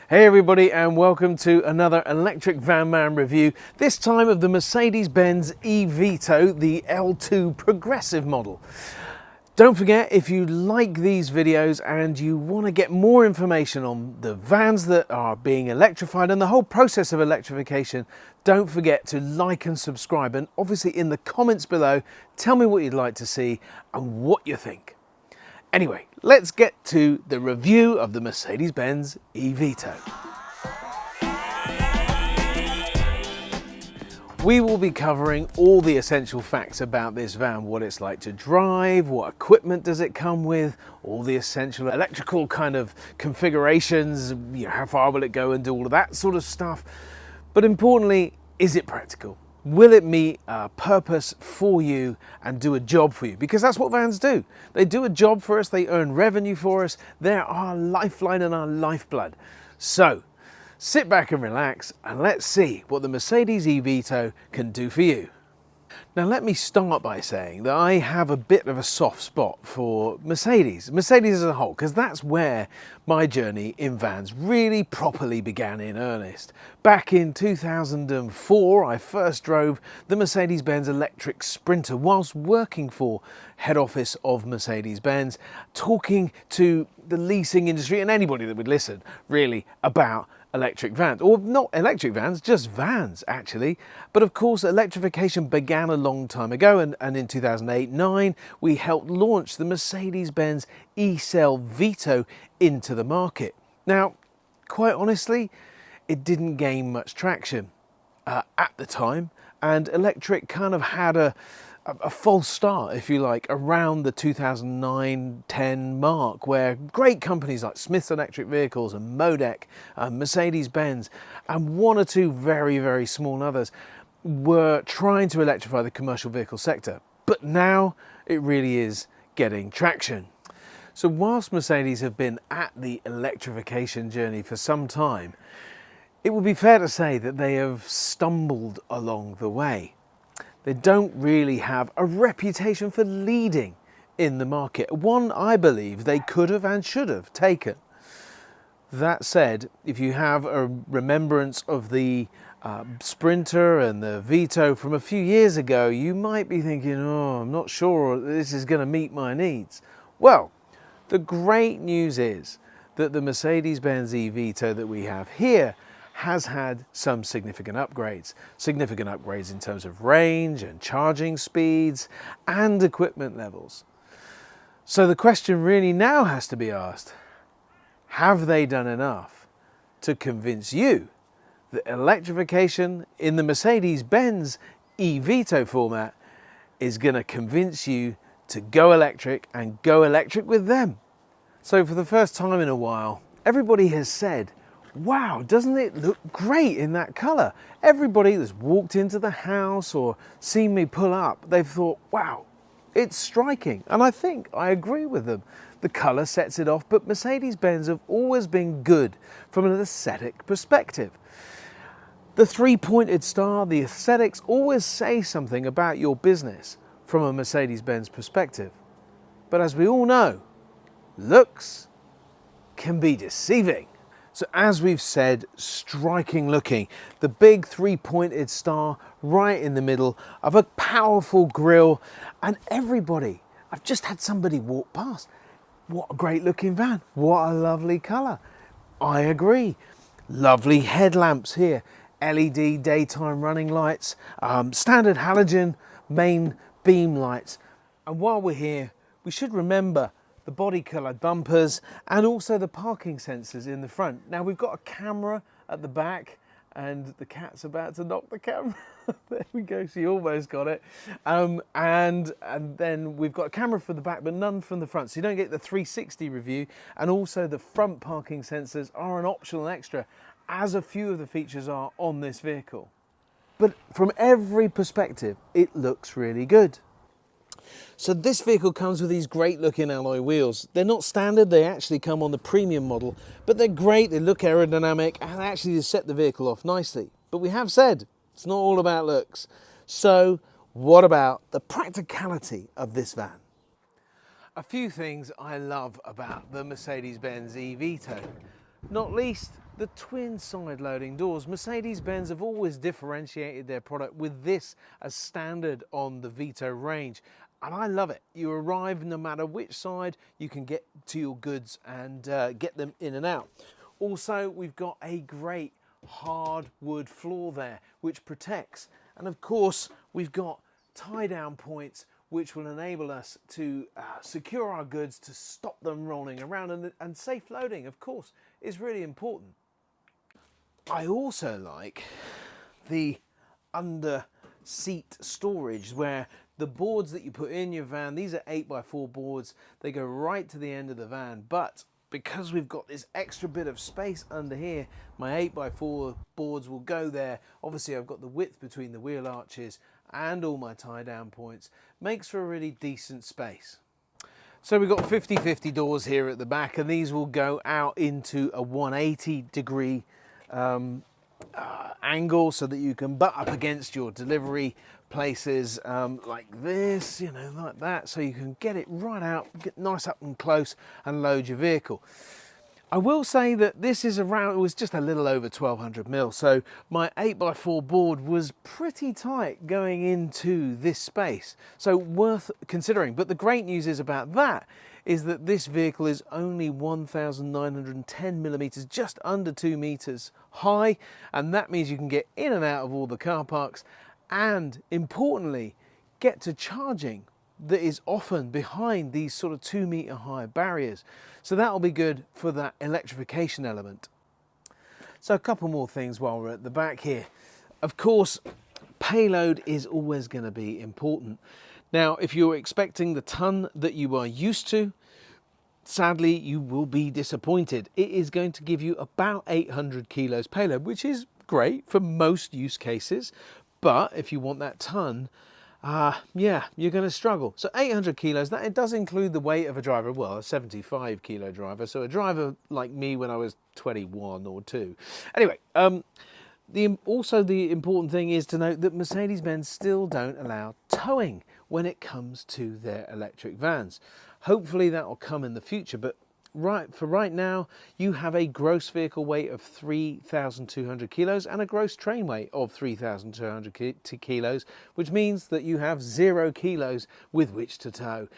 Hey everybody, and welcome to another electric van man review, this time of the Mercedes-Benz eVito, the L2 progressive model. Don't forget, if you like these videos and you want to get more information on the vans that are being electrified and the whole process of electrification, don't forget to like and subscribe, and obviously in the comments below tell me what you'd like to see and what you think. Anyway, let's get to the review of the Mercedes-Benz eVito. We will be covering all the essential facts about this van, what it's like to drive, what equipment does it come with, all the essential electrical kind of configurations, how far will it go and do all of that sort of stuff. But importantly, is it practical? Will it meet a purpose for you and do a job for you? Because that's what vans do. They do a job for us, they earn revenue for us, they're our lifeline and our lifeblood. So, sit back and relax and let's see what the Mercedes eVito can do for you. Now let me start by saying that I have a bit of a soft spot for Mercedes as a whole, because that's where my journey in vans really properly began in earnest. Back in 2004, I first drove the Mercedes-Benz electric Sprinter whilst working for head office of Mercedes-Benz, talking to the leasing industry and anybody that would listen really about electric vans, or not electric vans, just vans actually. But of course electrification began a long time ago, and in 2008-09 we helped launch the Mercedes-Benz e-Cell Vito into the market. Now quite honestly, it didn't gain much traction at the time, and electric kind of had a false start, if you like, around the 2009-10 mark, where great companies like Smith's Electric Vehicles and Modec, Mercedes-Benz, and one or two very, very small others were trying to electrify the commercial vehicle sector. But now it really is getting traction. So whilst Mercedes have been at the electrification journey for some time, it would be fair to say that they have stumbled along the way. They don't really have a reputation for leading in the market, one I believe they could have and should have taken. That said, if you have a remembrance of the Sprinter and the Vito from a few years ago, you might be thinking, oh, I'm not sure this is going to meet my needs. Well, the great news is that the Mercedes-Benz eVito that we have here has had some significant upgrades in terms of range and charging speeds and equipment levels. So the question really now has to be asked, have they done enough to convince you that electrification in the Mercedes-Benz eVito format is going to convince you to go electric and go electric with them? So for the first time in a while, everybody has said, wow, doesn't it look great in that colour? Everybody that's walked into the house or seen me pull up, they've thought, wow, it's striking. And I think I agree with them. The colour sets it off, but Mercedes-Benz have always been good from an aesthetic perspective. The three-pointed star, the aesthetics always say something about your business from a Mercedes-Benz perspective. But as we all know, looks can be deceiving. So as we've said, striking looking, the big three-pointed star right in the middle of a powerful grille, and everybody, I've just had somebody walk past, what a great looking van, what a lovely colour. I agree. Lovely headlamps here, LED daytime running lights, standard halogen main beam lights. And while we're here, we should remember the body coloured bumpers and also the parking sensors in the front. Now we've got a camera at the back, and the cat's about to knock the camera. There we go, she almost got it. And then we've got a camera for the back but none from the front, so you don't get the 360 review, and also the front parking sensors are an optional extra, as a few of the features are on this vehicle. But from every perspective it looks really good. So this vehicle comes with these great looking alloy wheels. They're not standard, they actually come on the premium model, but they're great, they look aerodynamic, and actually they set the vehicle off nicely. But we have said, it's not all about looks. So what about the practicality of this van? A few things I love about the Mercedes-Benz eVito. Not least the twin side loading doors. Mercedes-Benz have always differentiated their product with this as standard on the Vito range. And I love it. You arrive no matter which side, you can get to your goods and get them in and out. Also, we've got a great hardwood floor there, which protects. And of course, we've got tie down points, which will enable us to secure our goods, to stop them rolling around. And safe loading, of course, is really important. I also like the under seat storage, where the boards that you put in your van, these are 8x4 boards, they go right to the end of the van, but because we've got this extra bit of space under here, my 8x4 boards will go there. Obviously I've got the width between the wheel arches and all my tie down points, makes for a really decent space. So we've got 50-50 doors here at the back, and these will go out into a 180 degree angle so that you can butt up against your delivery places like this, you know, like that, so you can get it right out, get nice up and close and load your vehicle. I will say that this is around, it was just a little over 1200 mil, so my 8x4 board was pretty tight going into this space, so worth considering. But the great news is about that is that this vehicle is only 1,910 millimeters, just under 2 meters high, and that means you can get in and out of all the car parks, and importantly, get to charging that is often behind these sort of 2 meter high barriers. So that'll be good for that electrification element. So a couple more things while we're at the back here. Of course, payload is always going to be important. Now, if you're expecting the ton that you are used to, sadly, you will be disappointed. It is going to give you about 800 kilos payload, which is great for most use cases. But if you want that ton, yeah, you're going to struggle. So 800 kilos, that it does include the weight of a driver, well, a 75 kilo driver. So a driver like me when I was 21 or 2. Anyway, also the important thing is to note that Mercedes-Benz still don't allow towing when it comes to their electric vans. Hopefully that will come in the future, but right now you have a gross vehicle weight of 3,200 kilos and a gross train weight of 3,200 kilos, which means that you have 0 kilos with which to tow.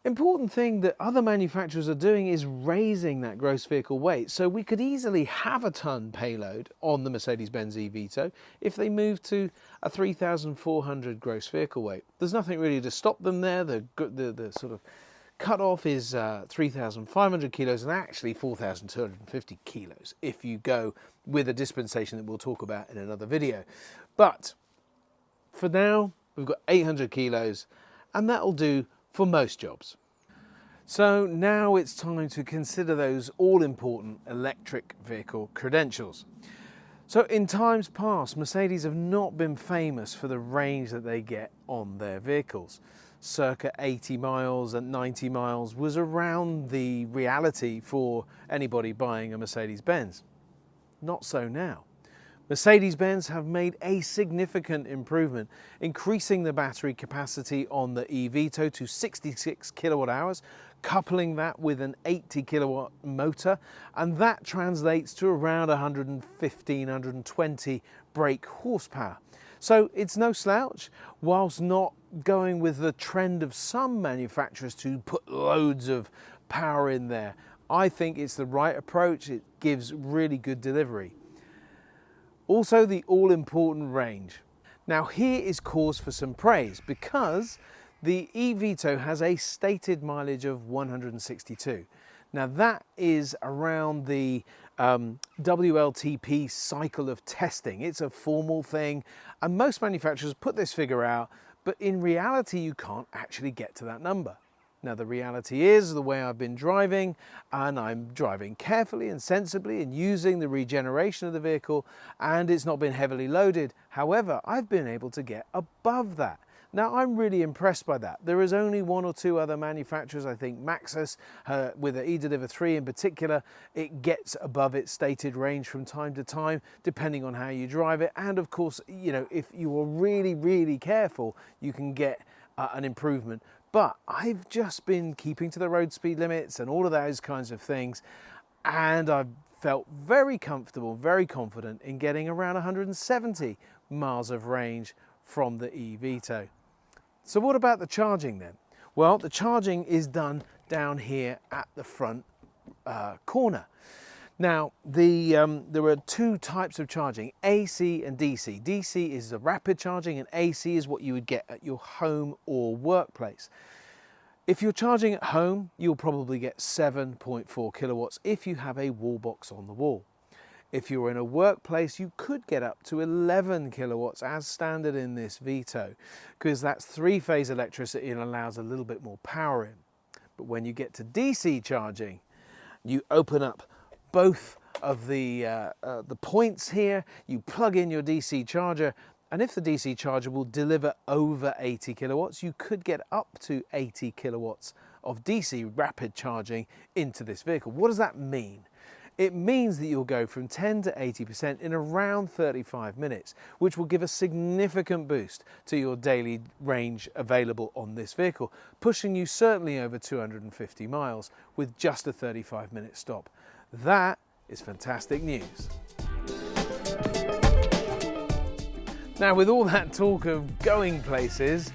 Important thing that other manufacturers are doing is raising that gross vehicle weight, so we could easily have a ton payload on the Mercedes-Benz eVito if they move to a 3,400 gross vehicle weight. There's nothing really to stop them there. The sort of cut-off is 3,500 kilos and actually 4,250 kilos if you go with a dispensation that we'll talk about in another video. But for now, we've got 800 kilos and that'll do for most jobs. So now it's time to consider those all-important electric vehicle credentials. So in times past, Mercedes have not been famous for the range that they get on their vehicles. Circa 80 miles and 90 miles was around the reality for anybody buying a Mercedes-Benz. Not so now. Mercedes-Benz have made a significant improvement, increasing the battery capacity on the eVito to 66 kilowatt hours, coupling that with an 80 kilowatt motor, and that translates to around 115, 120 brake horsepower. So it's no slouch, whilst not going with the trend of some manufacturers to put loads of power in there. I think it's the right approach. It gives really good delivery. Also, the all-important range. Now here is cause for some praise because the eVito has a stated mileage of 162. Now that is around the WLTP cycle of testing. It's a formal thing and most manufacturers put this figure out, but in reality you can't actually get to that number. Now the reality is the way I've been driving, and I'm driving carefully and sensibly and using the regeneration of the vehicle, and it's not been heavily loaded. However, I've been able to get above that. Now I'm really impressed by that. There is only 1 or 2 other manufacturers, I think Maxus with the eDeliver 3 in particular, it gets above its stated range from time to time depending on how you drive it, and of course, you know, if you are really careful you can get an improvement. But I've just been keeping to the road speed limits and all of those kinds of things, and I've felt very comfortable, very confident in getting around 170 miles of range from the eVito. So what about the charging then? Well, the charging is done down here at the front corner. Now, there are two types of charging, AC and DC. DC is the rapid charging and AC is what you would get at your home or workplace. If you're charging at home, you'll probably get 7.4 kilowatts if you have a wall box on the wall. If you're in a workplace, you could get up to 11 kilowatts as standard in this Vito, because that's three-phase electricity and allows a little bit more power in. But when you get to DC charging, you open up both of the points here, you plug in your DC charger, and if the DC charger will deliver over 80 kilowatts, you could get up to 80 kilowatts of DC rapid charging into this vehicle. What does that mean? It means that you'll go from 10 to 80% in around 35 minutes, which will give a significant boost to your daily range available on this vehicle, pushing you certainly over 250 miles with just a 35-minute stop. That is fantastic news. Now, with all that talk of going places,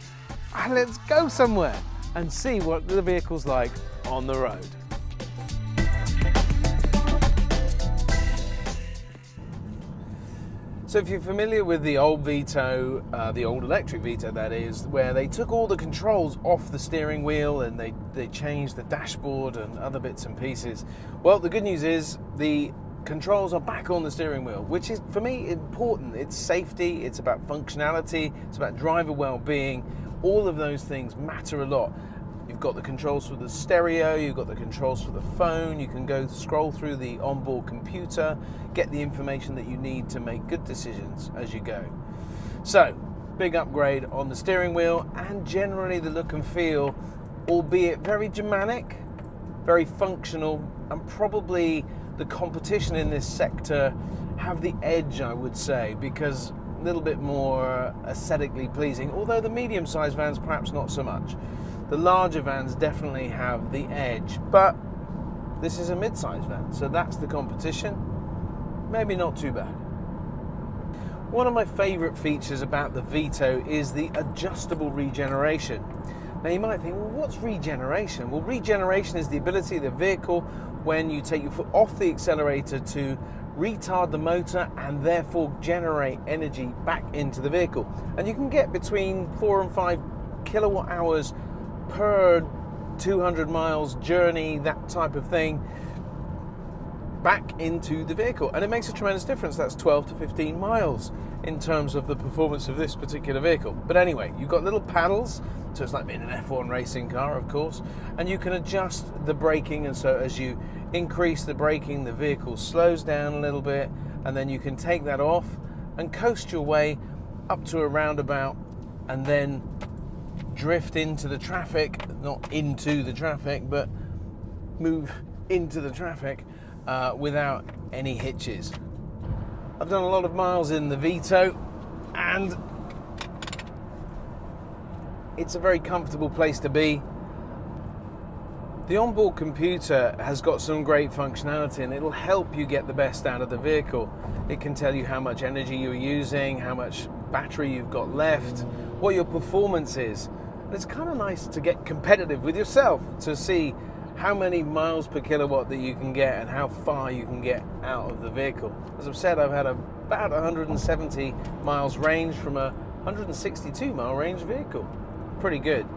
let's go somewhere and see what the vehicle's like on the road. So if you're familiar with the old Vito, the old electric Vito that is, where they took all the controls off the steering wheel and they changed the dashboard and other bits and pieces. Well, the good news is the controls are back on the steering wheel, which is, for me, important. It's safety, it's about functionality, it's about driver well-being. All of those things matter a lot. You've got the controls for the stereo, you've got the controls for the phone, you can go scroll through the onboard computer, get the information that you need to make good decisions as you go. So, big upgrade on the steering wheel, and generally the look and feel, albeit very Germanic, very functional, and probably the competition in this sector have the edge, I would say, because a little bit more aesthetically pleasing, although the medium-sized vans perhaps not so much. The larger vans definitely have the edge, but this is a mid-sized van, so that's the competition. Maybe not too bad. One of my favourite features about the Vito is the adjustable regeneration. Now you might think, well, what's regeneration? Well, regeneration is the ability of the vehicle, when you take your foot off the accelerator, to retard the motor and therefore generate energy back into the vehicle. And you can get between 4 and 5 kilowatt hours per 200 miles journey, that type of thing, back into the vehicle, and it makes a tremendous difference. That's 12 to 15 miles in terms of the performance of this particular vehicle. But anyway, you've got little paddles, so it's like being an F1 racing car, of course, and you can adjust the braking, and so as you increase the braking, the vehicle slows down a little bit, and then you can take that off and coast your way up to a roundabout and then drift into the traffic, not into the traffic, but move into the traffic without any hitches. I've done a lot of miles in the Vito, and it's a very comfortable place to be. The onboard computer has got some great functionality, and it'll help you get the best out of the vehicle. It can tell you how much energy you're using, how much battery you've got left, what your performance is. And it's kind of nice to get competitive with yourself to see how many miles per kilowatt that you can get and how far you can get out of the vehicle. As I've said, I've had about 170 miles range from a 162 mile range vehicle. Pretty good.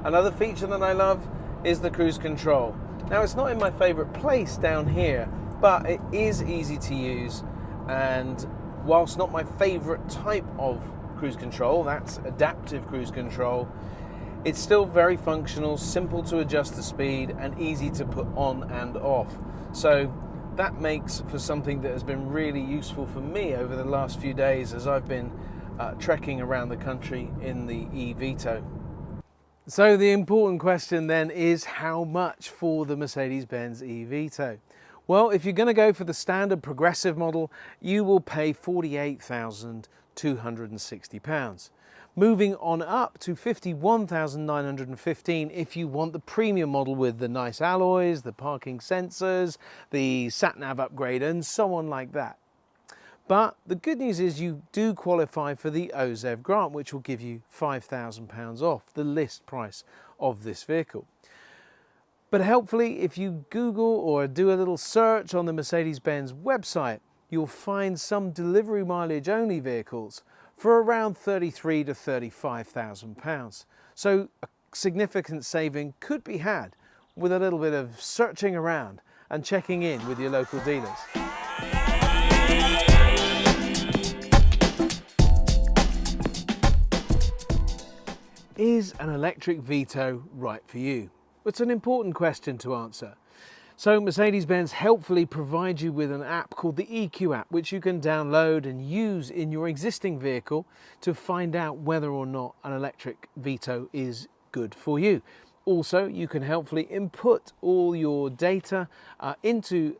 Another feature that I love is the cruise control. Now, it's not in my favorite place down here, but it is easy to use, and whilst not my favorite type of cruise control, that's adaptive cruise control, it's still very functional, simple to adjust the speed, and easy to put on and off. So that makes for something that has been really useful for me over the last few days as I've been trekking around the country in the eVito. So the important question then is, how much for the Mercedes-Benz eVito? Well, if you're going to go for the standard progressive model, you will pay £48,260. Moving on up to £51,915 if you want the premium model with the nice alloys, the parking sensors, the sat-nav upgrade and so on like that. But the good news is you do qualify for the OZEV grant, which will give you £5,000 off the list price of this vehicle. But helpfully, if you Google or do a little search on the Mercedes-Benz website, you'll find some delivery mileage only vehicles for around £33,000 to £35,000. So a significant saving could be had with a little bit of searching around and checking in with your local dealers. Is an electric Vito right for you? It's an important question to answer. So Mercedes-Benz helpfully provides you with an app called the EQ app, which you can download and use in your existing vehicle to find out whether or not an electric Vito is good for you. Also, you can helpfully input all your data into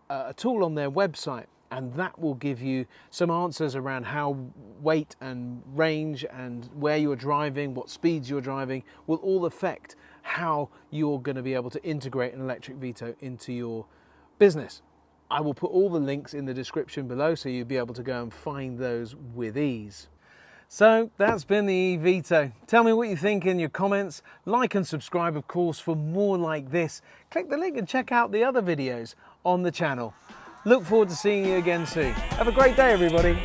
a tool on their website, and that will give you some answers around how weight and range and where you're driving, what speeds you're driving, will all affect how you're going to be able to integrate an electric Vito into your business. I will put all the links in the description below so you'll be able to go and find those with ease. So that's been the eVito. Tell me what you think in your comments. Like and subscribe, of course, for more like this. Click the link and check out the other videos on the channel. Look forward to seeing you again soon. Have a great day, everybody.